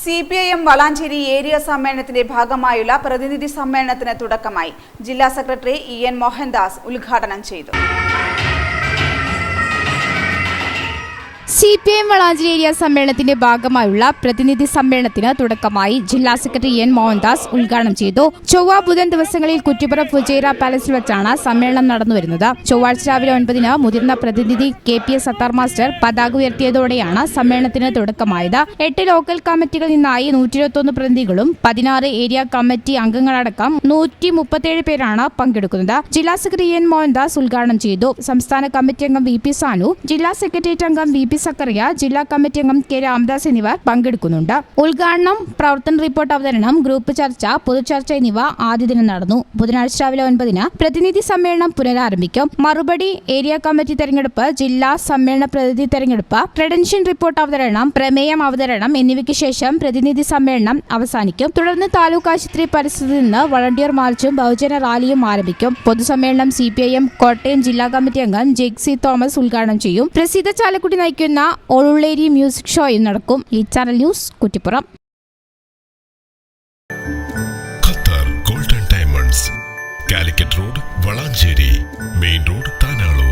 CPIM Valanchery area സമ്മേളനത്തിന്റെ ഭാഗമായുള്ള പ്രതിനിധി സമ്മേളനത്തിന് തുടക്കമായി. ജില്ലാ സെക്രട്ടറി EN മോഹൻദാസ് ഉദ്ഘാടനം ചെയ്തു. CPIM വളാഞ്ചേരി ഏരിയ സമ്മേളനത്തിന്റെ ഭാഗമായുള്ള പ്രതിനിധി സമ്മേളനത്തിന് തുടക്കമായി. ജില്ലാ സെക്രട്ടറി EN മോഹൻദാസ് ഉദ്ഘാടനം ചെയ്തു. ചൊവ്വ ബുധൻ ദിവസങ്ങളിൽ കുറ്റിപ്പുറം ഫുജൈറ പാലസിൽ വെച്ചാണ് സമ്മേളനം നടന്നുവരുന്നത്. ചൊവ്വാഴ്ച രാവിലെ 9-ന് മുതിർന്ന പ്രതിനിധി KPS സത്താർ മാസ്റ്റർ പതാക ഉയർത്തിയതോടെയാണ് സമ്മേളനത്തിന് തുടക്കമായത്. 8 ലോക്കൽ കമ്മിറ്റികളിൽ നിന്നായി 121 പ്രതിനിധികളും 16 ഏരിയ കമ്മിറ്റി അംഗങ്ങളടക്കം 137 പേരാണ് പങ്കെടുക്കുന്നത്. ജില്ലാ സെക്രട്ടറി EN മോഹൻദാസ് ഉദ്ഘാടനം ചെയ്തു. സംസ്ഥാന കമ്മിറ്റി അംഗം VP സാനു, ജില്ലാ സെക്രട്ടേറിയറ്റ് അംഗം VP സക്കറിയ, ജില്ലാ കമ്മിറ്റി അംഗം K രാമദാസ് എന്നിവർ പങ്കെടുക്കുന്നുണ്ട്. ഉദ്ഘാടനം, പ്രവർത്തന റിപ്പോർട്ട് അവതരണം, ഗ്രൂപ്പ് ചർച്ച, പൊതുചർച്ച എന്നിവ ആദ്യ ദിനം നടന്നു. ബുധനാഴ്ച രാവിലെ 9-ന് പ്രതിനിധി സമ്മേളനം പുനരാരംഭിക്കും. മറുപടി, ഏരിയ കമ്മിറ്റി തെരഞ്ഞെടുപ്പ്, ജില്ലാ സമ്മേളന പ്രതിനിധി തെരഞ്ഞെടുപ്പ്, ക്രെഡൻഷ്യൽ റിപ്പോർട്ട് അവതരണം, പ്രമേയം അവതരണം എന്നിവയ്ക്ക് ശേഷം പ്രതിനിധി സമ്മേളനം അവസാനിക്കും. തുടർന്ന് താലൂക്ക് ആശുപത്രി പരിസരത്ത് നിന്ന് വളണ്ടിയർ മാർച്ചും ബഹുജന റാലിയും ആരംഭിക്കും. പൊതുസമ്മേളനം CPIM കോട്ടയം ജില്ലാ കമ്മിറ്റി അംഗം JC തോമസ് ഉദ്ഘാടനം ചെയ്യും. പ്രസിദ്ധ ചാലക്കുടി നയിക്കുന്ന ഓളുള്ളേരി മ്യൂസിക് ഷോയും നടക്കും. Lead channel news, Kuttippuram. Qatar golden diamonds, Calicut road, Valanchery main road, Tanalur.